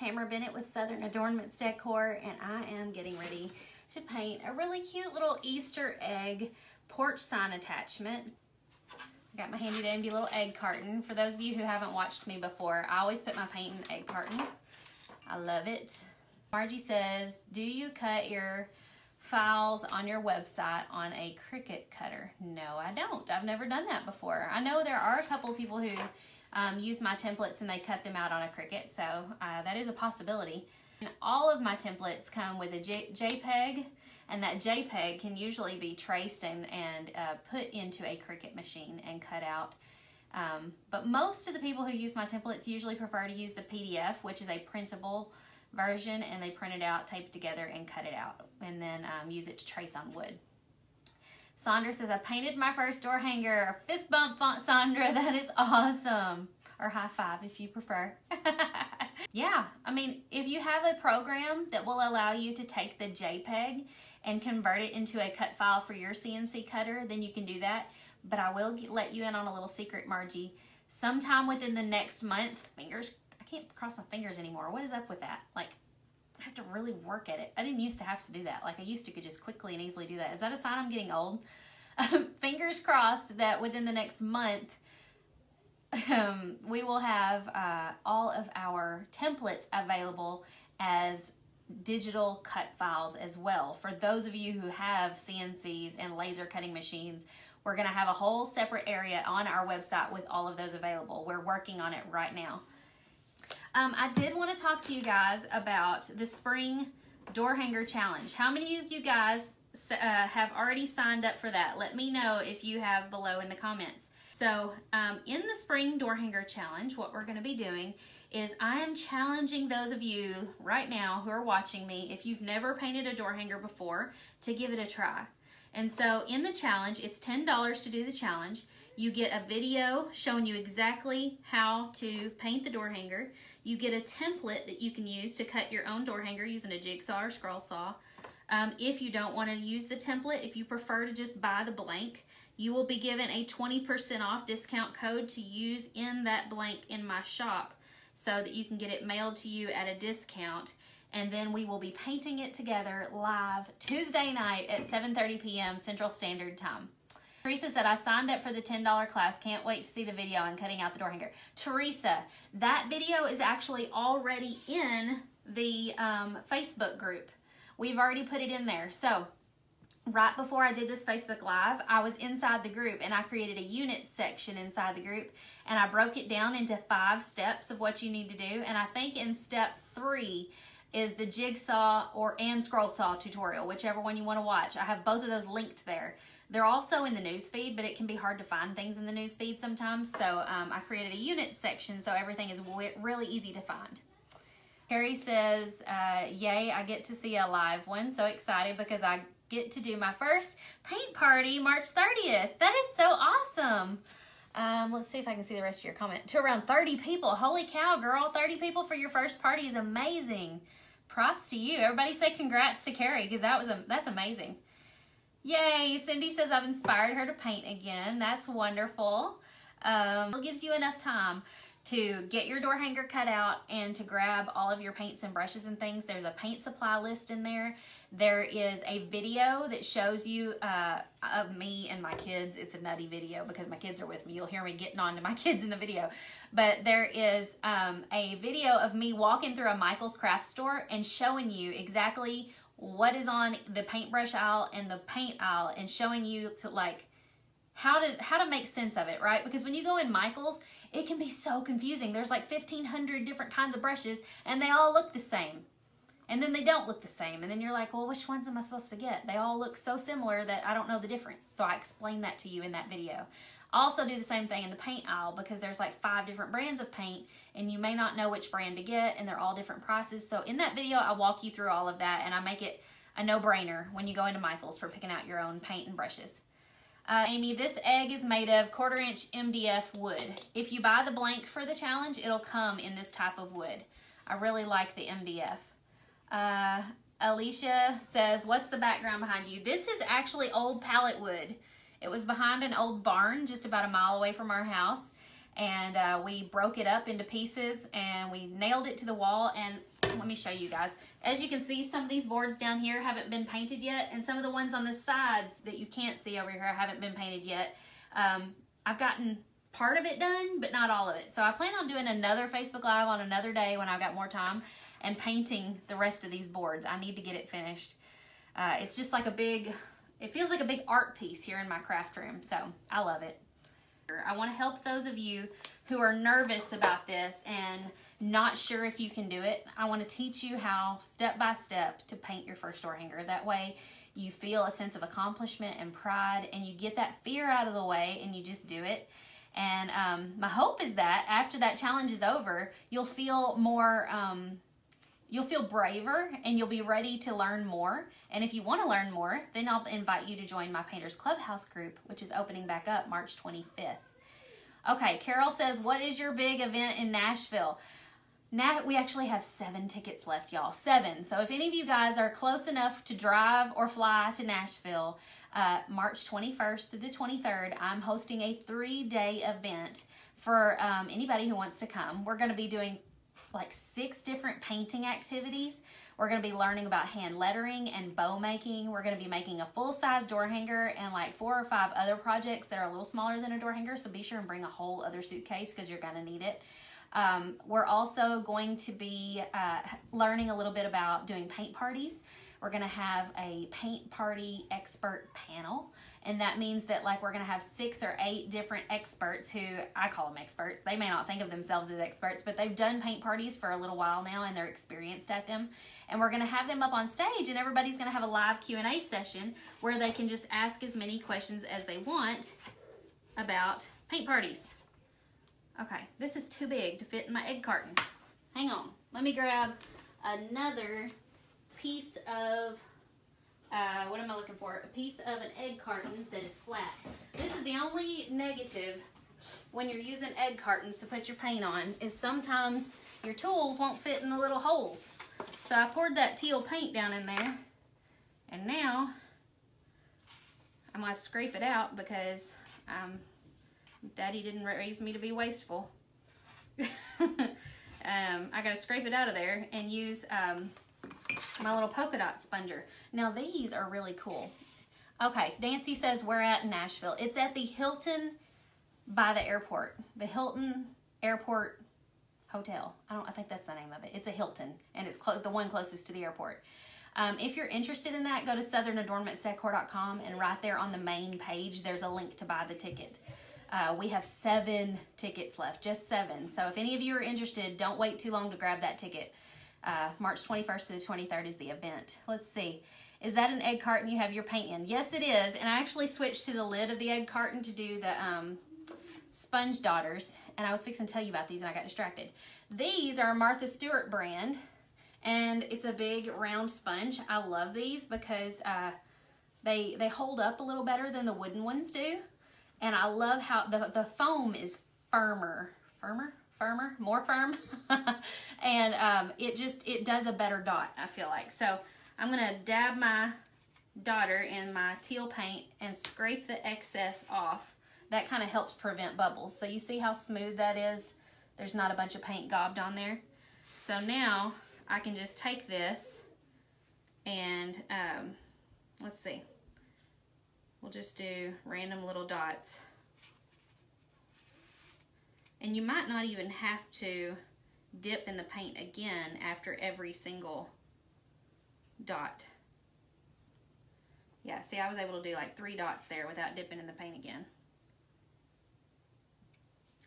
Tamara Bennett with Southern Adoornments Decor, and I am getting ready to paint a really cute little Easter egg porch sign attachment. I got my handy dandy little egg carton. For those of you who haven't watched me before, I always put my paint in egg cartons. I love it. Margie says, do you cut your files on your website on a Cricut cutter? No, I don't. I've never done that before. I know there are a couple of people who use my templates and they cut them out on a Cricut, so that is a possibility. And all of my templates come with a JPEG, and that JPEG can usually be traced and put into a Cricut machine and cut out. But most of the people who use my templates usually prefer to use the PDF, which is a printable version, and they print it out, tape it together, and cut it out, and then use it to trace on wood. Sandra says, I painted my first door hanger. Fist bump, Sandra, that is awesome. Or high five if you prefer. Yeah, I mean, if you have a program that will allow you to take the JPEG and convert it into a cut file for your CNC cutter, then you can do that. But I will let you in on a little secret, Margie. Sometime within the next month, I can't cross my fingers anymore. What is up with that? Like, I have to really work at it. I didn't used to have to do that. Like, I used to could just quickly and easily do that. Is that a sign I'm getting old? Fingers crossed that within the next month, we will have all of our templates available as digital cut files as well. For those of you who have CNCs and laser cutting machines, we're going to have a whole separate area on our website with all of those available. We're working on it right now. I did want to talk to you guys about the spring door hanger challenge. How many of you guys have already signed up for that? Let me know if you have below in the comments. So in the spring door hanger challenge, what we're going to be doing is I am challenging those of you right now who are watching me, if you've never painted a door hanger before, to give it a try. And so in the challenge, it's $10 to do the challenge. You get a video showing you exactly how to paint the door hanger. You get a template that you can use to cut your own door hanger using a jigsaw or scroll saw. If you don't want to use the template, if you prefer to just buy the blank, you will be given a 20% off discount code to use in that blank in my shop so that you can get it mailed to you at a discount. And then we will be painting it together live Tuesday night at 7:30 p.m. Central Standard Time. Teresa said, I signed up for the $10 class. Can't wait to see the video on cutting out the door hanger. Teresa, that video is actually already in the Facebook group. We've already put it in there. So right before I did this Facebook Live, I was inside the group and I created a unit section inside the group, and I broke it down into 5 steps of what you need to do. And I think in step 3 is the jigsaw and scroll saw tutorial, whichever one you want to watch. I have both of those linked there. They're also in the newsfeed, but it can be hard to find things in the newsfeed sometimes. So I created a unit section so everything is really easy to find. Harry says, yay, I get to see a live one. So excited because I get to do my first paint party March 30th. That is so awesome. Let's see if I can see the rest of your comment. To around 30 people. Holy cow, girl. 30 people for your first party is amazing. Props to you. Everybody say congrats to Carrie, because that's amazing. Yay. Cindy says I've inspired her to paint again. That's wonderful. It gives you enough time to get your door hanger cut out and to grab all of your paints and brushes and things. There's a paint supply list in there. There is a video that shows you of me and my kids. It's a nutty video because my kids are with me. You'll hear me getting on to my kids in the video. But there is a video of me walking through a Michael's craft store and showing you exactly what is on the paintbrush aisle and the paint aisle, and showing you to like how to make sense of it, right? Because when you go in Michael's, it can be so confusing. There's like 1,500 different kinds of brushes and they all look the same. And then they don't look the same. And then you're like, well, which ones am I supposed to get? They all look so similar that I don't know the difference. So I explained that to you in that video. Also do the same thing in the paint aisle, because there's like 5 different brands of paint and you may not know which brand to get, and they're all different prices. So in that video, I walk you through all of that, and I make it a no-brainer when you go into Michael's for picking out your own paint and brushes. Amy, this egg is made of 1/4 inch MDF wood. If you buy the blank for the challenge, it'll come in this type of wood. I really like the MDF. Alicia says, what's the background behind you? This is actually old pallet wood. It was behind an old barn just about a mile away from our house. And we broke it up into pieces and we nailed it to the wall. And let me show you guys. As you can see, some of these boards down here haven't been painted yet, and some of the ones on the sides that you can't see over here haven't been painted yet. I've gotten part of it done, but not all of it. So I plan on doing another Facebook Live on another day when I've got more time and painting the rest of these boards. I need to get it finished. It's just like a big, it feels like a big art piece here in my craft room, so I love it. I want to help those of you who are nervous about this and not sure if you can do it. I want to teach you how, step by step, to paint your first door hanger. That way you feel a sense of accomplishment and pride, and you get that fear out of the way and you just do it. And my hope is that after that challenge is over, you'll feel more, you'll feel braver, and you'll be ready to learn more. And if you want to learn more, then I'll invite you to join my Painters Clubhouse group, which is opening back up March 25th. Okay, Carol says, what is your big event in Nashville? Now we actually have 7 tickets left, y'all. 7. So if any of you guys are close enough to drive or fly to Nashville, March 21st through the 23rd, I'm hosting a 3-day event for anybody who wants to come. We're going to be doing like 6 different painting activities. We're going to be learning about hand lettering and bow making. We're going to be making a full-size door hanger and like 4 or 5 other projects that are a little smaller than a door hanger, so be sure and bring a whole other suitcase because you're going to need it. We're also going to be learning a little bit about doing paint parties. We're going to have a paint party expert panel, and that means that like we're going to have 6 or 8 different experts who, I call them experts. They may not think of themselves as experts, but they've done paint parties for a little while now and they're experienced at them. And we're going to have them up on stage, and everybody's going to have a live Q&A session where they can just ask as many questions as they want about paint parties. Okay, this is too big to fit in my egg carton. Hang on, let me grab another piece of, what am I looking for? A piece of an egg carton that is flat. This is the only negative when you're using egg cartons to put your paint on, is sometimes your tools won't fit in the little holes. So I poured that teal paint down in there, and now I'm going to scrape it out because Daddy didn't raise me to be wasteful. I got to scrape it out of there and use my little polka dot sponger. Now these are really cool. Okay, Nancy says we're at Nashville. It's at the Hilton by the airport. The Hilton Airport Hotel. I think that's the name of it. It's a Hilton, and it's the one closest to the airport. If you're interested in that, go to southernadornmentsdecor.com, and right there on the main page, there's a link to buy the ticket. We have 7 tickets left, just 7. So if any of you are interested, don't wait too long to grab that ticket. March 21st to the 23rd is the event. Let's see. Is that an egg carton you have your paint in? Yes, it is. And I actually switched to the lid of the egg carton to do the Sponge Daughters. And I was fixing to tell you about these and I got distracted. These are a Martha Stewart brand. And it's a big round sponge. I love these because they hold up a little better than the wooden ones do. And I love how the foam is more firm. And it does a better dot, I feel like. So I'm gonna dab my daughter in my teal paint and scrape the excess off. That kind of helps prevent bubbles. So you see how smooth that is? There's not a bunch of paint gobbed on there. So now I can just take this and let's see. We'll just do random little dots. And you might not even have to dip in the paint again after every single dot. Yeah, see, I was able to do like 3 dots there without dipping in the paint again.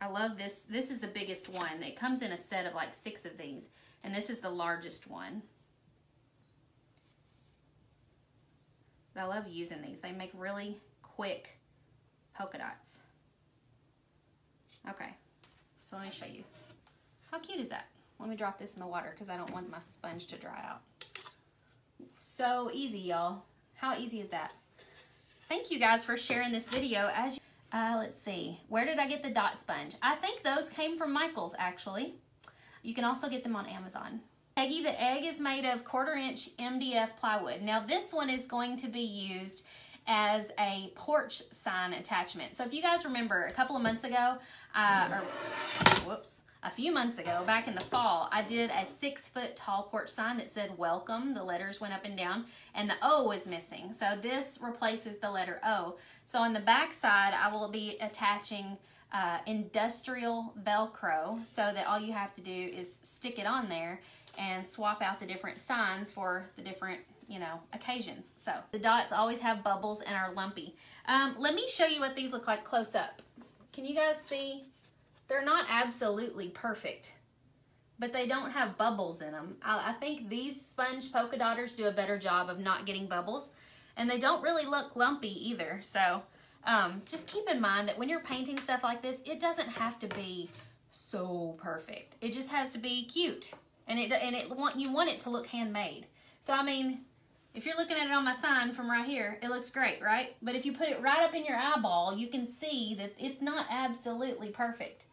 I love this. This is the biggest one. It comes in a set of like 6 of these, and this is the largest one. But I love using these. They make really quick polka dots. Okay, so let me show you. How cute is that? Let me drop this in the water because I don't want my sponge to dry out. So easy, y'all. How easy is that? Thank you guys for sharing this video. Let's see. Where did I get the dot sponge? I think those came from Michael's, actually. You can also get them on Amazon. Peggy, the egg is made of 1/4-inch MDF plywood. Now this one is going to be used as a porch sign attachment. So if you guys remember a couple of months ago, a few months ago, back in the fall, I did a 6-foot tall porch sign that said welcome. The letters went up and down, and the O was missing. So this replaces the letter O. So on the back side, I will be attaching industrial Velcro, so that all you have to do is stick it on there and swap out the different signs for the different, you know, occasions. So the dots always have bubbles and are lumpy. Let me show you what these look like close up. Can you guys see? They're not absolutely perfect, but they don't have bubbles in them. I think these sponge polka dotters do a better job of not getting bubbles, and they don't really look lumpy either. So just keep in mind that when you're painting stuff like this, it doesn't have to be so perfect. It just has to be cute, and you want it to look handmade. So I mean, if you're looking at it on my sign from right here, it looks great, right? But if you put it right up in your eyeball, you can see that it's not absolutely perfect.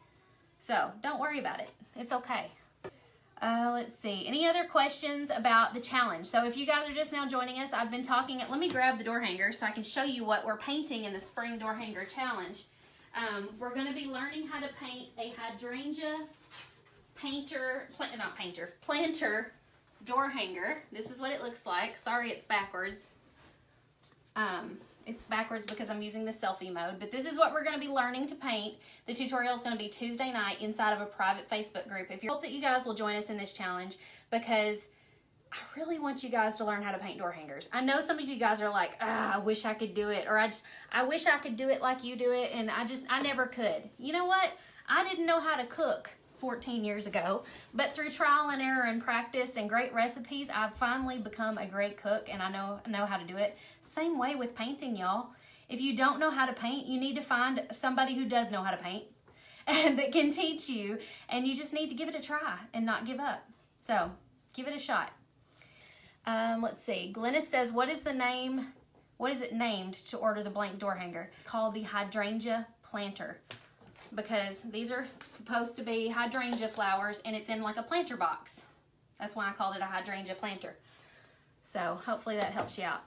So don't worry about it. It's okay. Let's see. Any other questions about the challenge? So if you guys are just now joining us, I've been talking. Let me grab the door hanger so I can show you what we're painting in the spring door hanger challenge. We're going to be learning how to paint a hydrangea planter door hanger. This is what it looks like. Sorry, it's backwards. It's backwards because I'm using the selfie mode, but this is what we're going to be learning to paint. The tutorial is going to be Tuesday night inside of a private Facebook group. I hope that you guys will join us in this challenge, because I really want you guys to learn how to paint door hangers. I know some of you guys are like, I wish I could do it, or I wish I could do it like you do it, and I never could. You know what? I didn't know how to cook 14 years ago, but through trial and error and practice and great recipes, I've finally become a great cook, and I know how to do it. Same way with painting, y'all. If you don't know how to paint, you need to find somebody who does know how to paint and that can teach you, and you just need to give it a try and not give up. So give it a shot. Let's see. Glennis says, what is it named to order the blank door hanger? Called the hydrangea planter, because these are supposed to be hydrangea flowers, and it's in like a planter box. That's why I called it a hydrangea planter. So hopefully that helps you out.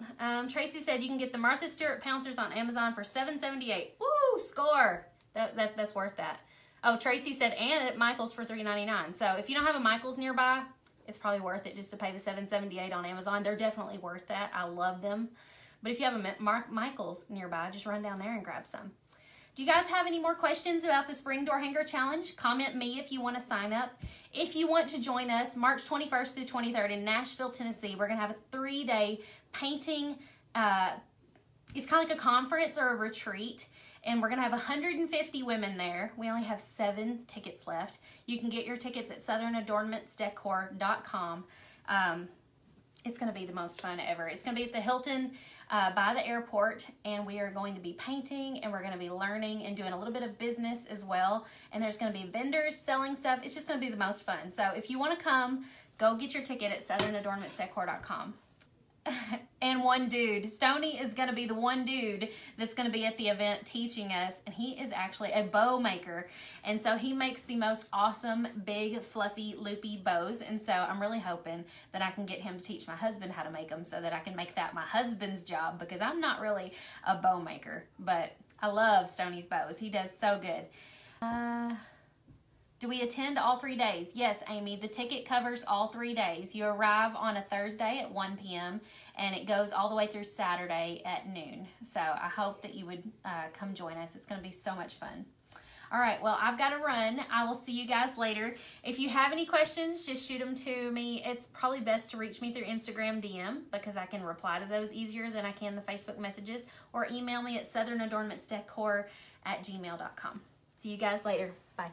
Tracy said you can get the Martha Stewart pouncers on Amazon for $7.78. Woo, score! That's worth that. Oh, Tracy said, and at Michael's for $3.99. So if you don't have a Michael's nearby, it's probably worth it just to pay the $7.78 on Amazon. They're definitely worth that. I love them. But if you have a Michael's nearby, just run down there and grab some. Do you guys have any more questions about the Spring Door Hanger Challenge? Comment me if you want to sign up. If you want to join us, March 21st through 23rd in Nashville, Tennessee, we're going to have a 3-day painting. It's kind of like a conference or a retreat, and we're going to have 150 women there. We only have 7 tickets left. You can get your tickets at Decor.com. It's going to be the most fun ever. It's going to be at the Hilton by the airport, and we are going to be painting, and we're going to be learning and doing a little bit of business as well. And there's going to be vendors selling stuff. It's just going to be the most fun. So if you want to come, go get your ticket at Decor.com. And one dude, Stoney is going to be the one dude that's going to be at the event teaching us, and he is actually a bow maker, and so he makes the most awesome big fluffy loopy bows, and so I'm really hoping that I can get him to teach my husband how to make them so that I can make that my husband's job, because I'm not really a bow maker, but I love Stoney's bows. He does so good. Do we attend all 3 days? Yes, Amy, the ticket covers all 3 days. You arrive on a Thursday at 1 p.m. and it goes all the way through Saturday at noon. So I hope that you would come join us. It's going to be so much fun. All right, well, I've got to run. I will see you guys later. If you have any questions, just shoot them to me. It's probably best to reach me through Instagram DM, because I can reply to those easier than I can the Facebook messages, or email me at southernadoornmentsdecor@gmail.com. See you guys later. Bye.